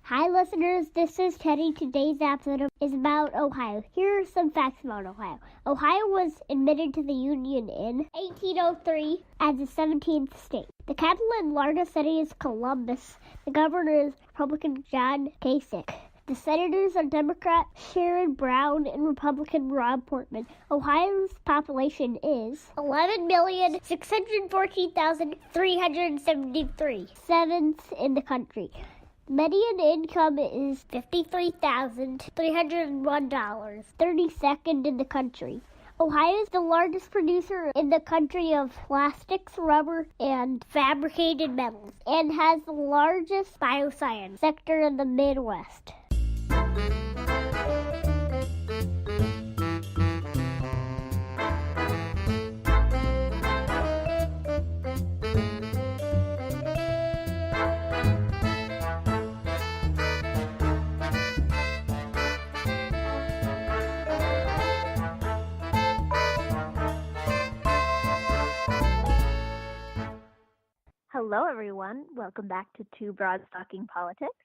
Hi listeners, this is Teddy. Today's episode is about Ohio. Here are some facts about Ohio. Ohio was admitted to the Union in 1803 as the 17th state. The capital and largest city is Columbus. The governor is Republican John Kasich. The senators are Democrat Sherrod Brown and Republican Rob Portman. Ohio's population is 11,614,373, seventh in the country. Median income is $53,301, 32nd in the country. Ohio is the largest producer in the country of plastics, rubber, and fabricated metals, and has the largest bioscience sector in the Midwest. Hello, everyone. Welcome back to Two Broads Talking Politics.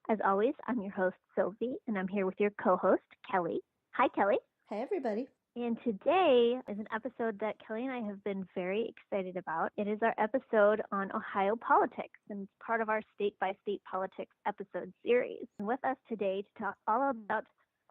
As always, I'm your host, Sophie, and I'm here with your co-host, Kelly. Hi, Kelly. Hi, everybody. And today is an episode that Kelly and I have been very excited about. It is our episode on Ohio politics, and it's part of our state-by-state politics episode series. And with us today to talk all about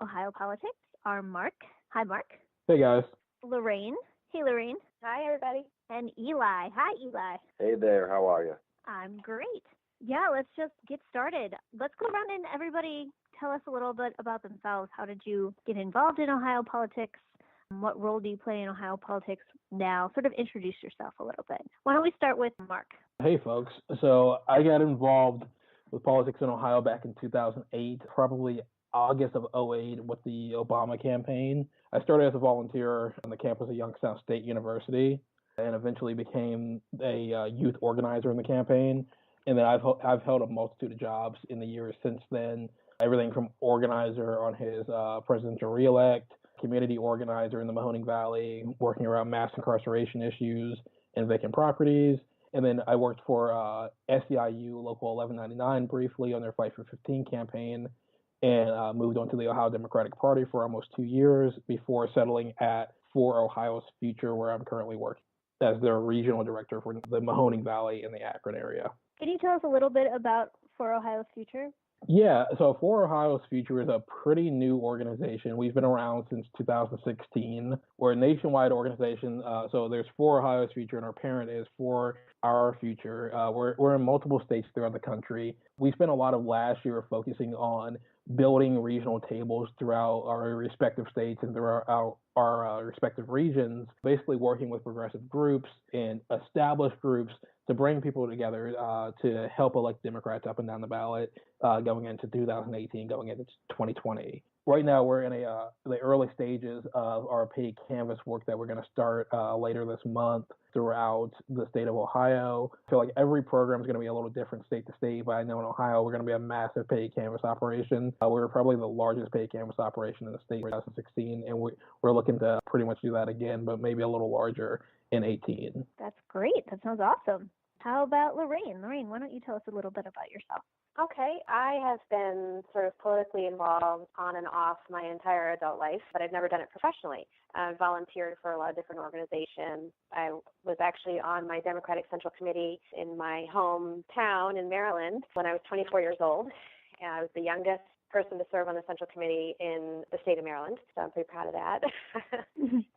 Ohio politics are Mark. Hi, Mark. Hey, guys. Lorraine. Hey, Lorraine. Hi, everybody. And Eli. Hi, Eli. Hey there. How are you? I'm great. Yeah, let's just get started. Let's go around and everybody tell us a little bit about themselves. How did you get involved in Ohio politics? What role do you play in Ohio politics now? Sort of introduce yourself a little bit. Why don't we start with Mark? Hey, folks. So I got involved with politics in Ohio back in 2008, probably August of 2008 with the Obama campaign. I started as a volunteer on the campus of Youngstown State University and eventually became a youth organizer in the campaign. And then I've held a multitude of jobs in the years since then, everything from organizer on his presidential reelect, community organizer in the Mahoning Valley, working around mass incarceration issues and vacant properties. And then I worked for SEIU Local 1199 briefly on their Fight for 15 campaign and moved on to the Ohio Democratic Party for almost 2 years before settling at For Ohio's Future, where I'm currently working as their regional director for the Mahoning Valley in the Akron area. Can you tell us a little bit about For Ohio's Future? Yeah, so For Ohio's Future is a pretty new organization. We've been around since 2016. We're a nationwide organization. So there's For Ohio's Future, and our parent is For Our Future. We're in multiple states throughout the country. We spent a lot of last year focusing on building regional tables throughout our respective states and throughout our respective regions, basically working with progressive groups and established groups to bring people together to help elect Democrats up and down the ballot going into 2018, going into 2020. Right now, we're in the early stages of our paid canvas work that we're going to start later this month throughout the state of Ohio. I feel like every program is going to be a little different state to state, but I know in Ohio we're going to be a massive paid canvas operation. We're probably the largest paid canvas operation in the state in 2016, and we're looking to pretty much do that again, but maybe a little larger in 18. That's great. That sounds awesome. How about Lorraine? Lorraine, why don't you tell us a little bit about yourself? Okay, I have been sort of politically involved on and off my entire adult life, but I've never done it professionally. I've volunteered for a lot of different organizations. I was actually on my Democratic Central Committee in my hometown in Maryland when I was 24 years old. And I was the youngest person to serve on the Central Committee in the state of Maryland, so I'm pretty proud of that.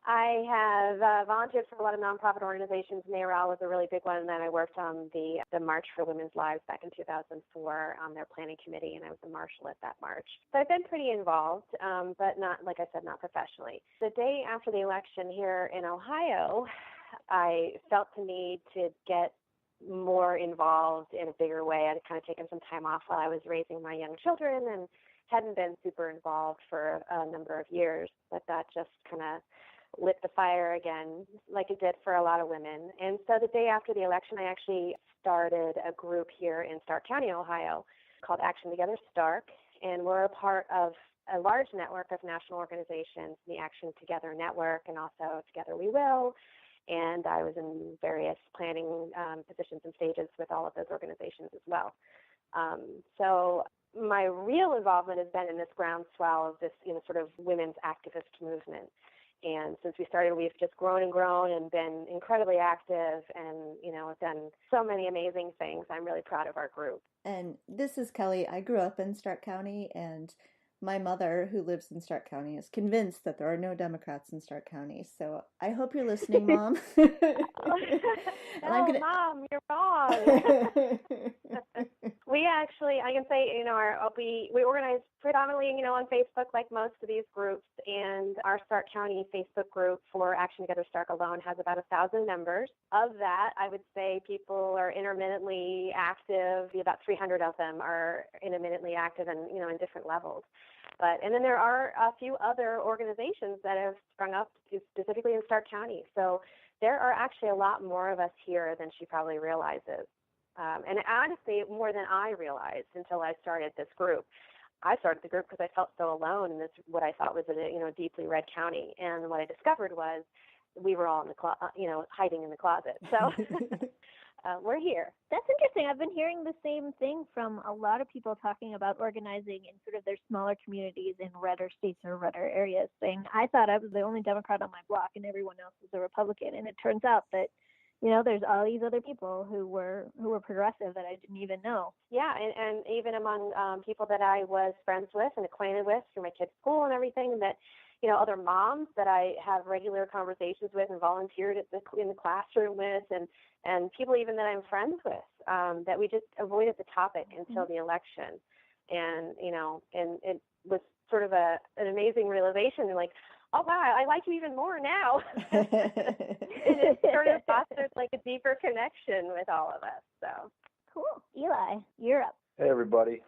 I have volunteered for a lot of nonprofit organizations. NARAL was a really big one, and then I worked on the March for Women's Lives back in 2004 on their planning committee, and I was a marshal at that march. So I've been pretty involved, but not, like I said, not professionally. The day after the election here in Ohio, I felt the need to get more involved in a bigger way. I'd kind of taken some time off while I was raising my young children and hadn't been super involved for a number of years, but that just kind of lit the fire again, like it did for a lot of women. And so the day after the election, I actually started a group here in Stark County, Ohio, called Action Together Stark, and we're a part of a large network of national organizations, the Action Together Network, and also Together We Will. And I was in various planning positions and stages with all of those organizations as well. So my real involvement has been in this groundswell of this, sort of women's activist movement. And since we started, we've just grown and been incredibly active and, have done so many amazing things. I'm really proud of our group. And this is Kelly. I grew up in Stark County, and my mother, who lives in Stark County, is convinced that there are no Democrats in Stark County. So I hope you're listening, Mom. Mom, you're wrong. We actually, I can say, we organize predominantly, on Facebook, like most of these groups, and our Stark County Facebook group for Action Together Stark alone has about 1,000 members. Of that, I would say people are intermittently active. About 300 of them are intermittently active and, in different levels. And then there are a few other organizations that have sprung up specifically in Stark County. So there are actually a lot more of us here than she probably realizes. And honestly, more than I realized until I started this group. I started the group because I felt so alone in this, what I thought was a deeply red county. And what I discovered was we were all in the hiding in the closet. So we're here. That's interesting. I've been hearing the same thing from a lot of people talking about organizing in sort of their smaller communities in redder states or redder areas, saying, I thought I was the only Democrat on my block and everyone else was a Republican. And it turns out that, there's all these other people who were progressive that I didn't even know. Yeah, and even among people that I was friends with and acquainted with through my kids' school and everything, that other moms that I have regular conversations with and volunteered in the classroom with, and people even that I'm friends with, that we just avoided the topic until the election. And, and it was sort of an amazing realization, like, oh, wow, I like you even more now. It sort of fostered like a deeper connection with all of us. So cool. Eli, you're up. Hey, everybody.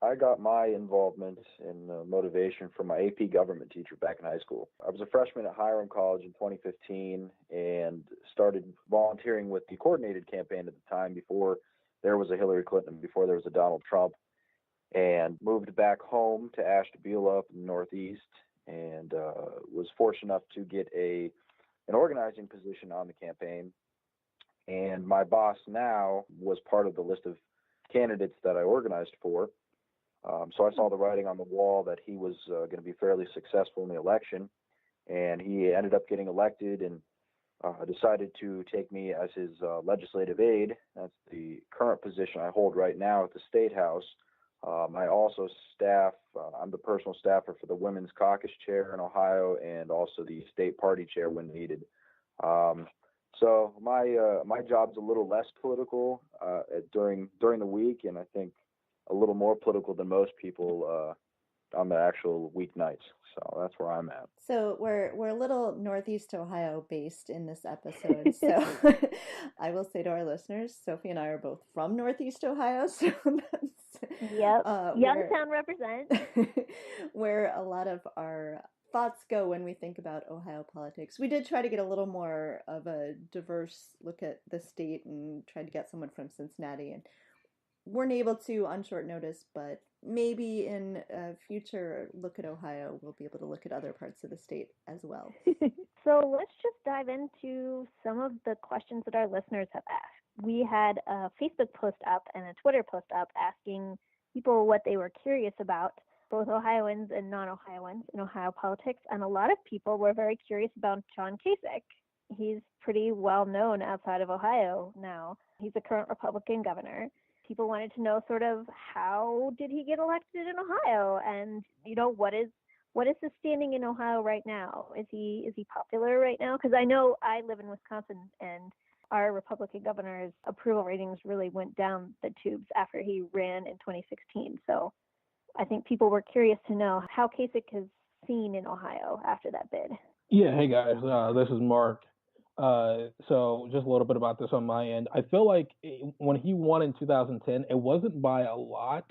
I got my involvement in motivation from my AP government teacher back in high school. I was a freshman at Hiram College in 2015 and started volunteering with the coordinated campaign at the time before there was a Hillary Clinton, before there was a Donald Trump, and moved back home to Ashtabula up in the Northeast and was fortunate enough to get an organizing position on the campaign. And my boss now was part of the list of candidates that I organized for. So I saw the writing on the wall that he was going to be fairly successful in the election, and he ended up getting elected and decided to take me as his legislative aide. That's the current position I hold right now at the State House. I also staff, I'm the personal staffer for the Women's Caucus Chair in Ohio and also the State Party Chair when needed. So my job's a little less political during the week, and I think a little more political than most people on the actual weeknights. So that's where I'm at. So we're a little Northeast Ohio based in this episode. So I will say to our listeners, Sophie and I are both from Northeast Ohio. So that's, Youngtown represent. Where a lot of our thoughts go when we think about Ohio politics. We did try to get a little more of a diverse look at the state and tried to get someone from Cincinnati, and weren't able to on short notice, but maybe in a future look at Ohio, we'll be able to look at other parts of the state as well. So let's just dive into some of the questions that our listeners have asked. We had a Facebook post up and a Twitter post up asking people what they were curious about, both Ohioans and non-Ohioans in Ohio politics, and a lot of people were very curious about John Kasich. He's pretty well known outside of Ohio now. He's a current Republican governor. People wanted to know sort of how did he get elected in Ohio, and what is the standing in Ohio right now? Is he popular right now? Because I know I live in Wisconsin, and our Republican governor's approval ratings really went down the tubes after he ran in 2016. So I think people were curious to know how Kasich is seen in Ohio after that bid. Yeah, hey guys, this is Mark. So just a little bit about this on my end. I feel like when he won in 2010, it wasn't by a lot.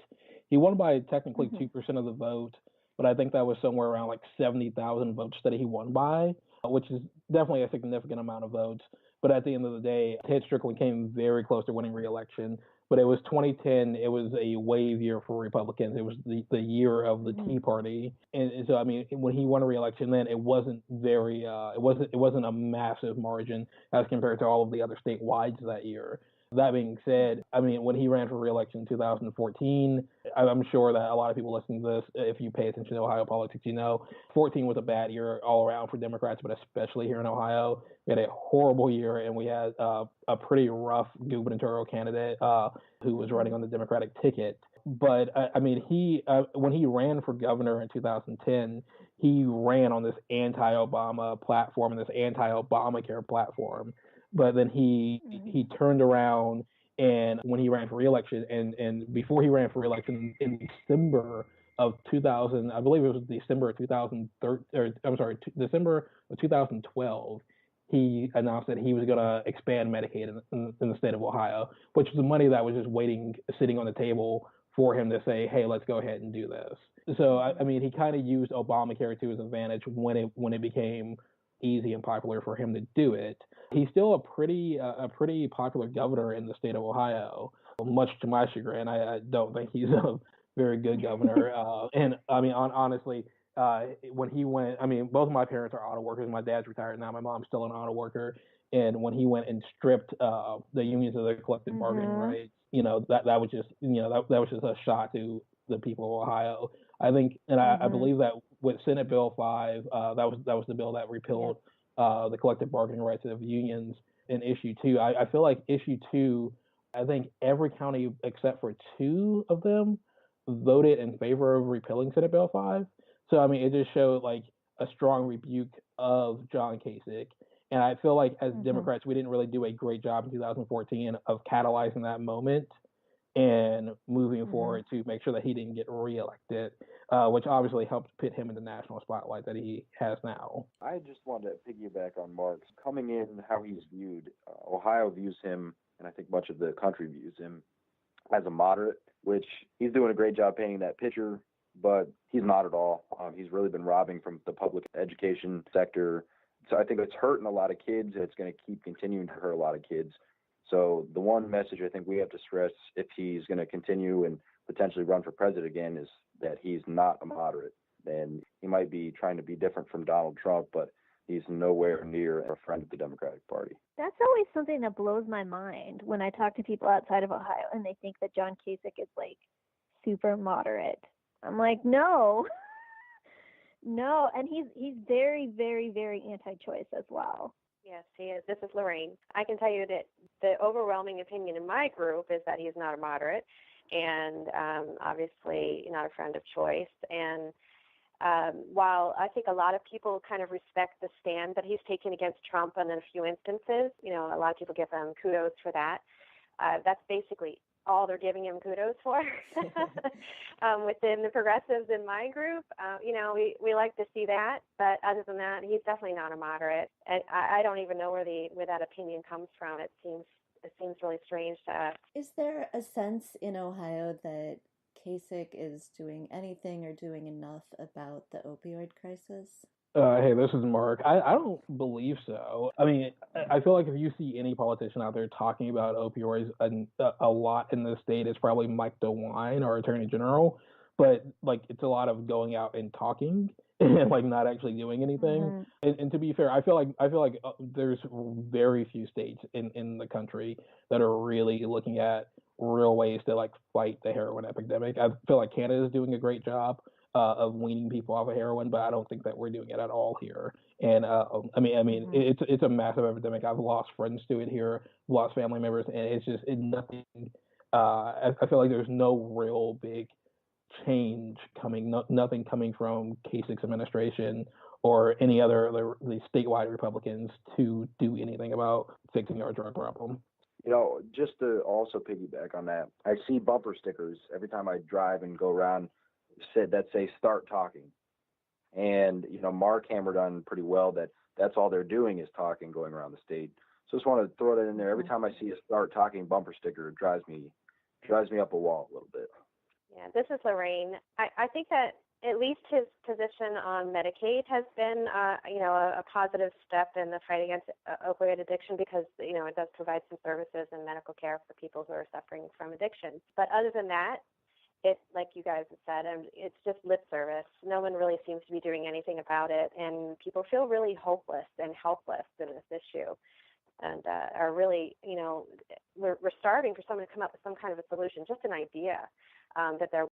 He won by technically 2% of the vote, but I think that was somewhere around like 70,000 votes that he won by, which is definitely a significant amount of votes. But at the end of the day, Ted Strickland came very close to winning re-election. But it was 2010. It was a wave year for Republicans. It was the year of the Tea Party, and so I mean, when he won a re-election, then it wasn't very it wasn't a massive margin as compared to all of the other statewides that year. That being said, I mean, when he ran for re-election in 2014, I'm sure that a lot of people listening to this, if you pay attention to Ohio politics, 14 was a bad year all around for Democrats, but especially here in Ohio. We had a horrible year, and we had a pretty rough gubernatorial candidate who was running on the Democratic ticket. But I mean, when he ran for governor in 2010, he ran on this anti-Obama platform and this anti-Obamacare platform. But then he turned around, and when he ran for re-election, and before he ran for re-election in December of 2000, I believe it was December of 2013, or I'm sorry, December of 2012, he announced that he was going to expand Medicaid in the state of Ohio, which was the money that was just sitting on the table for him to say, hey, let's go ahead and do this. So, I mean, he kind of used Obamacare to his advantage when it became easy and popular for him to do it. He's still a pretty popular governor in the state of Ohio, much to my chagrin. I don't think he's a very good governor. And I mean, honestly, when he went, I mean, both of my parents are auto workers. My dad's retired now. My mom's still an auto worker. And when he went and stripped the unions of their collective bargaining rights, that was just that was just a shot to the people of Ohio. I think, and I believe that with Senate Bill 5, that was the bill that repealed the collective bargaining rights of unions in issue 2. I feel like issue 2, I think every county except for 2 of them voted in favor of repealing Senate Bill 5. So I mean, it just showed like a strong rebuke of John Kasich. And I feel like as Democrats, we didn't really do a great job in 2014 of catalyzing that moment and moving forward to make sure that he didn't get reelected, which obviously helped put him in the national spotlight that he has now. I just wanted to piggyback on Mark's coming in, how he's viewed. Ohio views him, and I think much of the country views him, as a moderate, which he's doing a great job painting that picture, but he's not at all. He's really been robbing from the public education sector. So I think it's hurting a lot of kids, and it's going to keep continuing to hurt a lot of kids. So the one message I think we have to stress, if he's going to continue and potentially run for president again, is that he's not a moderate. And he might be trying to be different from Donald Trump, but he's nowhere near a friend of the Democratic Party. That's always something that blows my mind when I talk to people outside of Ohio and they think that John Kasich is like super moderate. I'm like, no. No, and he's very, very, very anti-choice as well. Yes, he is. This is Lorraine. I can tell you that the overwhelming opinion in my group is that he's not a moderate and obviously not a friend of choice. And while I think a lot of people kind of respect the stand that he's taken against Trump in a few instances, a lot of people give him kudos for that. That's basically all they're giving him kudos for. Within the progressives in my group, we like to see that. But other than that, he's definitely not a moderate. And I don't even know where that opinion comes from. It seems really strange to us. Is there a sense in Ohio that Kasich is doing anything or doing enough about the opioid crisis? Hey, this is Mark. I don't believe so. I mean, I feel like if you see any politician out there talking about opioids a lot in the state, it's probably Mike DeWine, our attorney general. But like, it's a lot of going out and talking and like not actually doing anything. And to be fair, I feel like there's very few states in the country that are really looking at real ways to like fight the heroin epidemic. I feel like Canada is doing a great job of weaning people off of heroin, but I don't think that we're doing it at all here. And I mean, it's a massive epidemic. I've lost friends to it here, lost family members, and it's just nothing. I feel like there's no real big change coming, nothing coming from Kasich's administration or any other the statewide Republicans to do anything about fixing our drug problem. Just to also piggyback on that, I see bumper stickers every time I drive and go around that say "Start Talking," and Mark hammered on pretty well that's all they're doing is talking, going around the state. So just want to throw that in there. Every time I see a "Start Talking" bumper sticker, it drives me up a wall a little bit. Yeah, this is Lorraine. I think that at least his position on Medicaid has been, a positive step in the fight against opioid addiction because, it does provide some services and medical care for people who are suffering from addiction. But other than that, it's like you guys have said, it's just lip service. No one really seems to be doing anything about it, and people feel really hopeless and helpless in this issue. and are really, we're starving for someone to come up with some kind of a solution, just an idea that they're